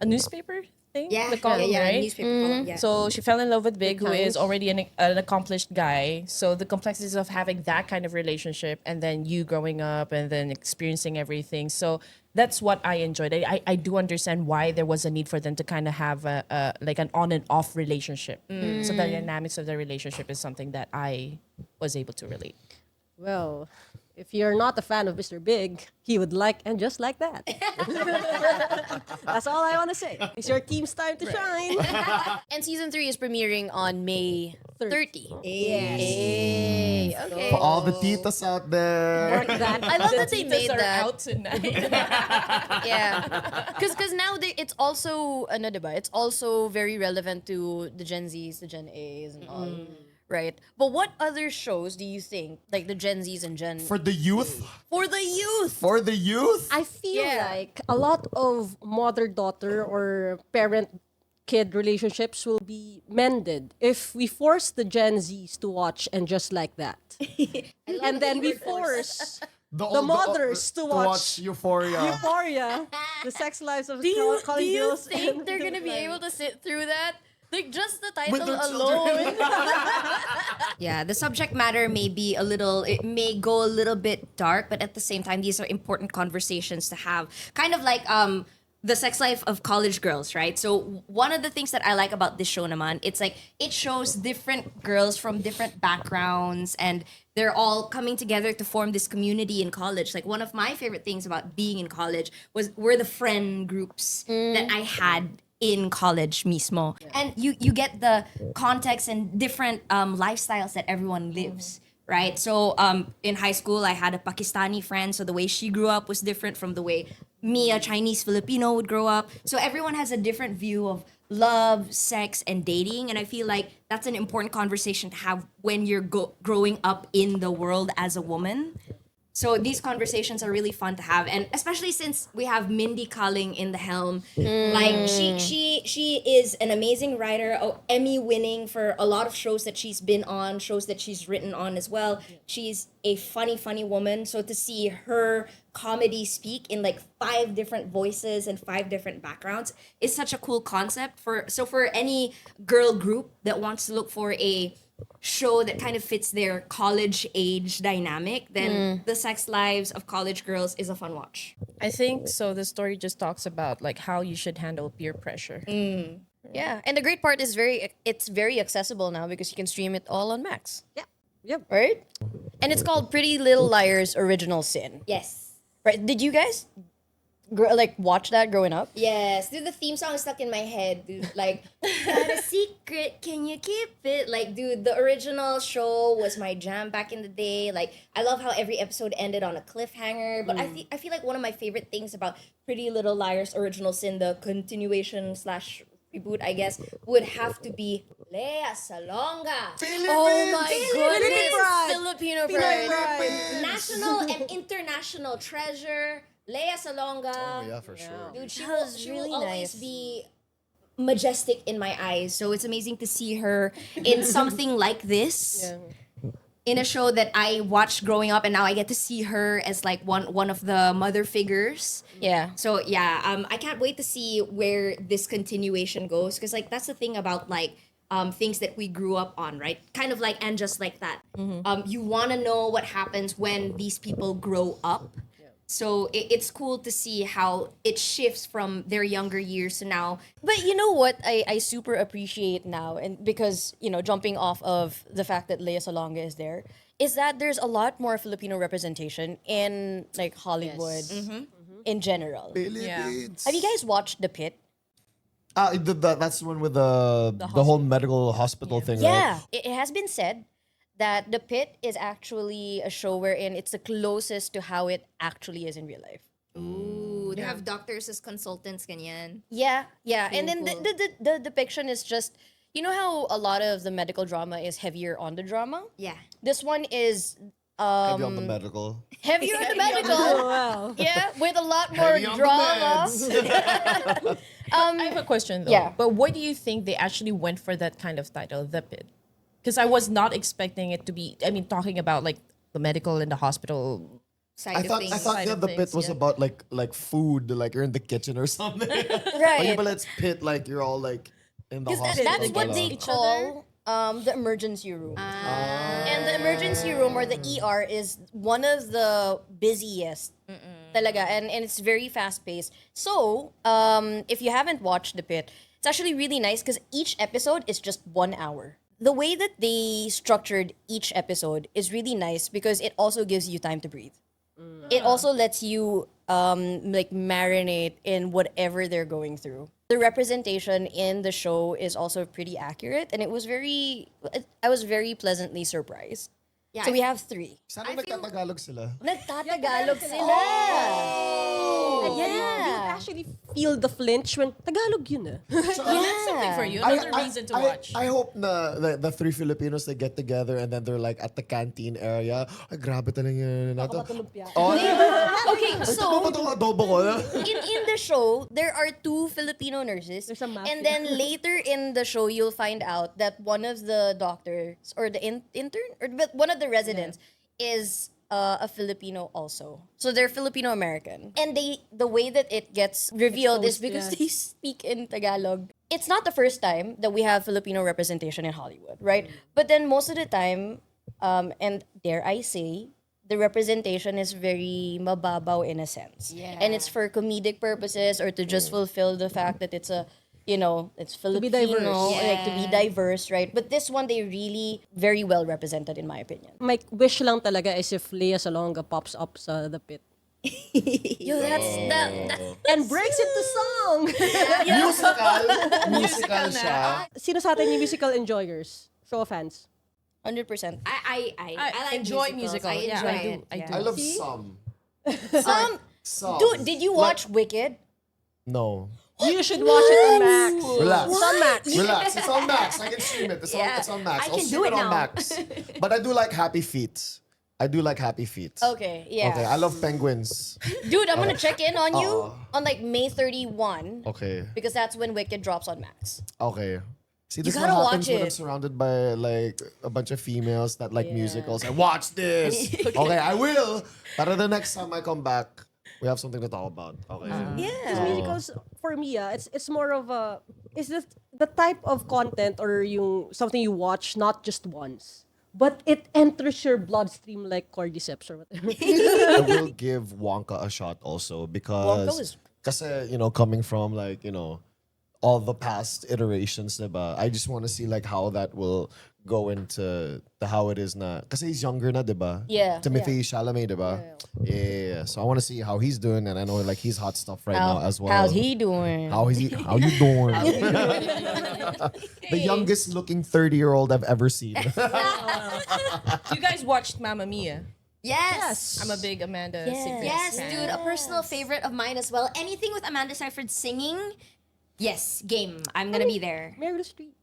a newspaper thing. Yeah, the column, yeah, right? newspaper column, yeah. So she fell in love with Big, who is Times. already an accomplished guy. So the complexities of having that kind of relationship, and then you growing up and then experiencing everything. So that's what I enjoyed. I do understand why there was a need for them to kind of have a like an on and off relationship. So the dynamics of the relationship is something that I was able to relate. Well, if you're not a fan of Mr. Big, he would like and just like that. That's all I want to say. It's your team's time to shine. And season 3 is premiering on May 30. Yes. Hey, okay. For all the titas out there. Mark that. I love that they Titas made are that. out tonight. Yeah, because now it's also ano, diba? It's also very relevant to the Gen Zs, the Gen As, and all, right? But what other shows do you think like the Gen Zs and Gen For the youth. for the youth? For the youth. I feel Yeah. like a lot of mother-daughter or parent-kid relationships will be mended if we force the Gen Zs to watch and just like that. And then we force the mothers to watch Euphoria. Euphoria, the sex lives of Do you college girls. think they're gonna be able to sit through that? Like just the With title their alone. Yeah, the subject matter may be a little, it may go a little bit dark, but at the same time, these are important conversations to have. Kind of like the sex life of college girls, right? So one of the things that I like about this show naman, it's like it shows different girls from different backgrounds and they're all coming together to form this community in college. Like one of my favorite things about being in college were the friend groups that I had in college mismo. And you get the context and different lifestyles that everyone lives. Right? So in high school, I had a Pakistani friend. So the way she grew up was different from the way me, a Chinese Filipino, would grow up. So everyone has a different view of love, sex, and dating. And I feel like that's an important conversation to have when you're growing up in the world as a woman. So these conversations are really fun to have, and especially since we have Mindy Kaling in the helm. Like she is an amazing writer, Emmy winning for a lot of shows that she's been on, shows that she's written on as well. She's a funny woman. So to see her comedy speak in like 5 different voices and 5 different backgrounds is such a cool concept for any girl group that wants to look for a show that kind of fits their college age dynamic, then the sex lives of college girls is a fun watch. I think so. The story just talks about like how you should handle peer pressure. Yeah, and the great part is it's very accessible now because you can stream it all on Max, Yeah. Yep. right? And it's called Pretty Little Liars Original Sin. Yes. Right? Did you guys watch that growing up? Yes. Dude, the theme song is stuck in my head, dude. Like, got a secret, can you keep it? Like, dude, the original show was my jam back in the day. Like, I love how every episode ended on a cliffhanger. But I feel like one of my favorite things about Pretty Little Liars Original Sin, the continuation slash reboot, I guess, would have to be Lea Salonga. Oh my goodness! Filipino Filipino pride. National and international treasure, Lea Salonga. Oh, yeah, for sure. Dude, she That will, was she really will always nice. be majestic in my eyes. So it's amazing to see her in something like this. In a show that I watched growing up, and now I get to see her as like one of the mother figures. Yeah. So yeah, I can't wait to see where this continuation goes, because like that's the thing about like things that we grew up on, right? Kind of like And Just Like That. You want to know what happens when these people grow up. So it's cool to see how it shifts from their younger years to now. But you know what I super appreciate now, and because, jumping off of the fact that Lea Salonga is there, is that there's a lot more Filipino representation in like Hollywood in general. Philippines. Have you guys watched The Pit? That's the one with the whole medical hospital thing, Yeah. right? It has been said that The Pit is actually a show wherein it's the closest to how it actually is in real life. Ooh, they have doctors as consultants, ganyan. Yeah, yeah. And then the depiction is just, you know how a lot of the medical drama is heavier on the drama? Yeah. This one is Heavy on the medical. heavier on the medical. Oh, wow. Yeah, with a lot more Heavy on the drama. meds. I have a question though. Yeah. But why do you think they actually went for that kind of title, The Pit? Because I was not expecting it to be, talking about like the medical and the hospital side I of thought things. I thought Side of the bit things, was yeah. about like food, like you're in the kitchen or something. Right. But let's pit like you're all like in the Because hospital. that's what pala. they Each call the emergency room. And the emergency room or the ER is one of the busiest talaga, and it's very fast paced. So, if you haven't watched The Pit, it's actually really nice because each episode is just 1 hour. The way that they structured each episode is really nice because it also gives you time to breathe. It also lets you like marinate in whatever they're going through. The representation in the show is also pretty accurate, and I was very pleasantly surprised. Yeah, So we have 3. Sana I feel- nagtatagalog sila. Nagtatagalog sila. And you Yeah. actually feel the flinch when Tagalog yun eh. That's something for you. Another reason to watch. I hope na the 3 Filipinos they get together and then they're like at the canteen area. Ay, grabe talaga yun. Oh, Okay, so so ba itong adobo ko? in the show, there are 2 Filipino nurses. There's a mafia. And then later in the show, you'll find out that one of the doctors or the intern or but one of the residents is a Filipino also. So they're Filipino American. And the way that it gets revealed is Exposed, because yeah. they speak in Tagalog. It's not the first time that we have Filipino representation in Hollywood, right? But then most of the time, and dare I say, the representation is very mababaw in a sense. Yeah. And it's for comedic purposes or to just fulfill the fact that it's a, it's Filipino, be diverse. like to be diverse, right? But this one, they really very well represented in my opinion. My wish lang talaga is if Lea Salonga pops up sa The Pit. Yo, that's that. And breaks into song! Musical siya. Sino sa atin yung musical enjoyers? Show of hands. 100%. I like enjoy musicals. musical. I Yeah, enjoy I do. it. I yeah. do. I love some. Some. Dude, did you watch Wicked? No. You should watch it on Max. Relax. It's on Max. Relax. It's on Max. I can stream it. It's on Max. I I'll can stream do it it on now. Max. But I do like Happy Feet. I do like Happy Feet. Okay, yeah. Okay, I love penguins. Dude, I'm gonna check in on you on like May 31 Okay. because that's when Wicked drops on Max. Okay. See, this is what gotta happens watch when I'm it. surrounded by like a bunch of females that like musicals. I watch this. Okay, I will. But the next time I come back, we have something to talk about. Okay. Because musicals, for me, it's more of a... It's just the type of content or something you watch not just once. But it enters your bloodstream like cordyceps or whatever. I will give Wonka a shot also because Wonka was- kasi, coming from like, all the past iterations, diba? I just want to see like how that will go into how it is na. Kasi he's younger na, diba? Yeah. Timothy Chalamet, diba? Yeah. So I want to see how he's doing, and I know like he's hot stuff right now as well. How's he doing? How is he? How you doing? The youngest looking 30-year-old I've ever seen. You guys watched Mamma Mia. Yes. I'm a big Amanda Yes. Seyfried Yes, fan. dude, a personal favorite of mine as well. Anything with Amanda Seyfried singing, yes, game. I'm gonna be there. Meryl Streep.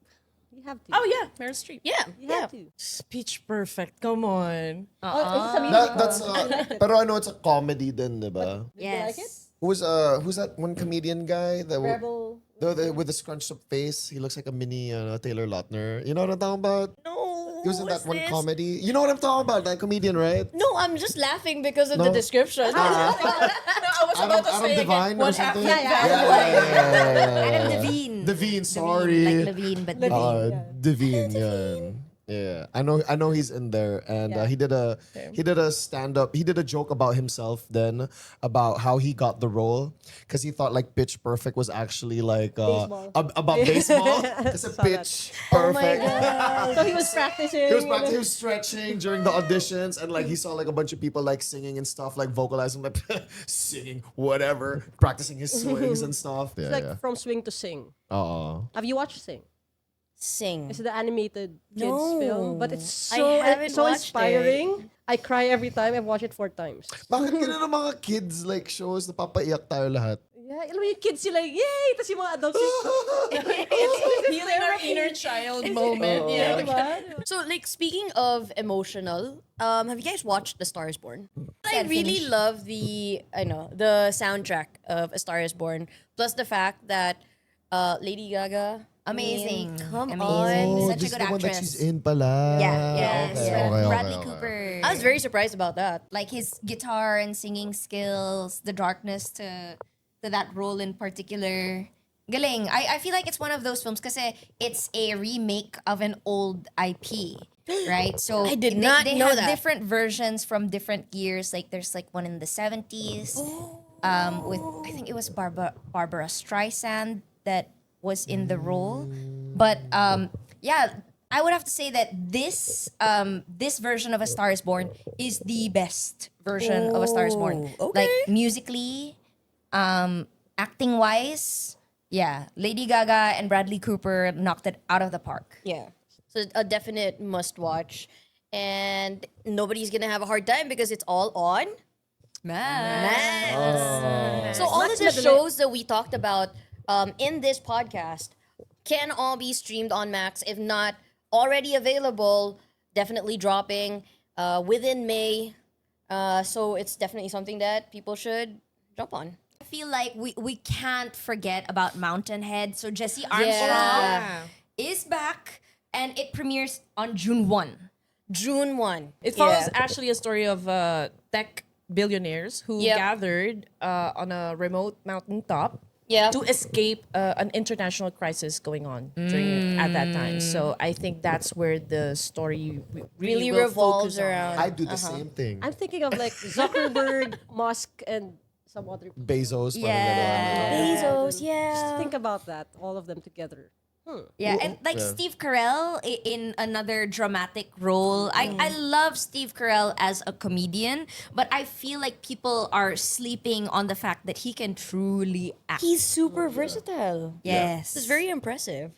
You have to. Oh yeah, Meryl Streep. Yeah, You yeah. have to. Pitch Perfect. Come on. Oh, it's a musical. That's pero I know it's a comedy din, diba? Yes. like it? Who's that one comedian guy that Rebel. with the scrunched up face? He looks like a mini Taylor Lautner. You know what I'm talking about? No. He was in that what's one this? comedy. You know what I'm talking about? That comedian, right? No, I'm just laughing because of the No. description. No, I was about to Adam say Devine again. or One something. half Adam Devine. Devine, sorry. Like Levine, but Devine. Devine, yeah. Yeah, I know he's in there, and he did a stand up. He did a joke about himself then about how he got the role because he thought like Pitch Perfect was actually like Baseball. about baseball. It's a Pitch Perfect. So he was practicing. He was stretching during the auditions, and like he saw like a bunch of people like singing and stuff, like vocalizing, like singing, whatever, practicing his swings and stuff. Yeah, It's like yeah. from swing to sing. Uh-uh. Have you watched Sing? Sing. It's the animated kids No. film, but it's I so haven't so watched inspiring. I cry every time. I've watched it 4 times. Bakit ganun ang mga kids like shows na papaiyak tayo lahat? Yeah, alam mo yung kids sila, yay! Tapos yung mga adults, Healing our inner child moment. Yeah. diba? So, like, speaking of emotional, have you guys watched The Star is Born? I really love the soundtrack of A Star is Born, plus the fact that Lady Gaga, Amazing. Come Amazing. on. Such a this good is the one that actress. she's in pala. Yeah, yes. Okay, Bradley okay. Cooper. I was very surprised about that. like his guitar and singing skills, the darkness to that role in particular. Galing. I feel like it's one of those films because it's a remake of an old IP, right? So I did not they know have that. different versions from different years. Like there's like one in the 70s with I think it was Barbara Streisand that was in the role. But yeah, I would have to say that this version of A Star Is Born is the best version of A Star Is Born. okay. Like musically, acting wise, yeah, Lady Gaga and Bradley Cooper knocked it out of the park. Yeah. So a definite must watch. And nobody's gonna have a hard time because it's all on Max. So all of the shows that we talked about in this podcast can all be streamed on Max. If not already available, definitely dropping within May. So it's definitely something that people should jump on. I feel like we can't forget about Mountainhead. So Jesse Armstrong Yeah. is back and it premieres on June 1. June 1. It follows Yeah. actually a story of tech billionaires who Yep. gathered on a remote mountaintop Yeah. to escape an international crisis going on during at that time. So I think that's where the story Really will revolves focus on. around. I do the same thing. I'm thinking of like Zuckerberg, Musk, and some other. Bezos. parang Yeah. gano'n. Bezos, Just yeah. think about that, all of them together. Yeah, and like Yeah. Steve Carell in another dramatic role. I love Steve Carell as a comedian, but I feel like people are sleeping on the fact that he can truly act. He's super versatile. Yes. It's very impressive.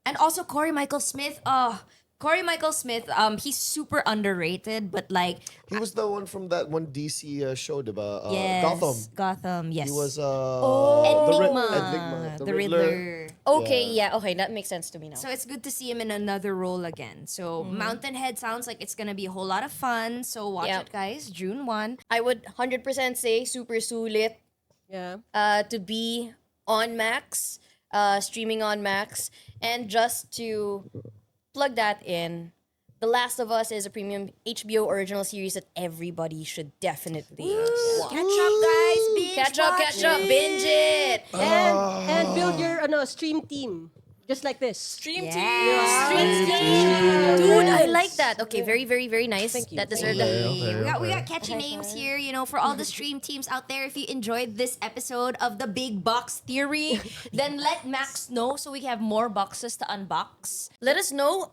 And also Corey Michael Smith. Corey Michael Smith, he's super underrated, but like He was the one from that one DC show, diba? yes, Gotham. yes. He was Enigma, the the Riddler. Riddler. Okay, yeah, okay, that makes sense to me now. So it's good to see him in another role again. So Mountainhead sounds like it's gonna be a whole lot of fun. So watch Yep. it, guys. June 1. I would 100% say super sulit Yeah. to be on Max, streaming on Max. And just to plug that in, The Last of Us is a premium HBO original series that everybody should definitely watch. Catch up, guys. Binge Catch up, binge it. And build your stream team, just like this. Stream Yeah. team. Dude, I like that. Okay, very, very, very nice. That deserved We got catchy names here, for all the stream teams out there. If you enjoyed this episode of the Big Box Theory, then let Max know so we can have more boxes to unbox. Let us know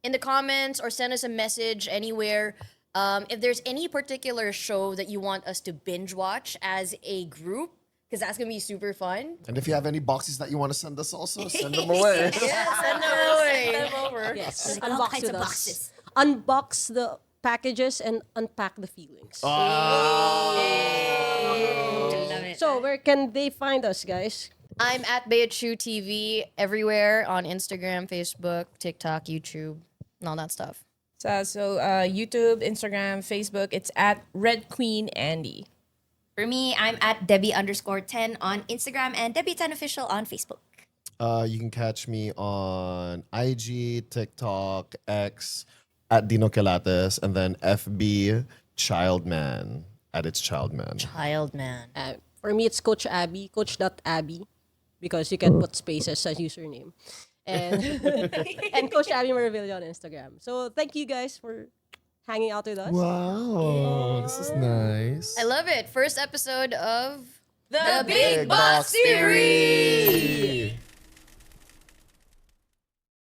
in the comments or send us a message anywhere if there's any particular show that you want us to binge watch as a group, because that's gonna be super fun. And if you have any boxes that you want to send us also, send them away. Send them away. Yes. All Unbox kinds with of us. boxes. Unbox the packages and unpack the feelings. Love it. So where can they find us, guys? I'm at Beachu TV everywhere on Instagram, Facebook, TikTok, YouTube, and all that stuff. So YouTube, Instagram, Facebook, it's at Red Queen Andy. For me, I'm at Debbie_10 on Instagram and Debbie10official on Facebook. You can catch me on IG, TikTok, X, at Dino Quelates, and then FB Childman, at its Childman. Child man. For me, it's Coach Abby, Coach.Abby, because you can put spaces as username. And and Coach Abby Maravilla on Instagram. So thank you guys for hanging out with us. Wow, this is nice. I love it. First episode of The Big Box Theory!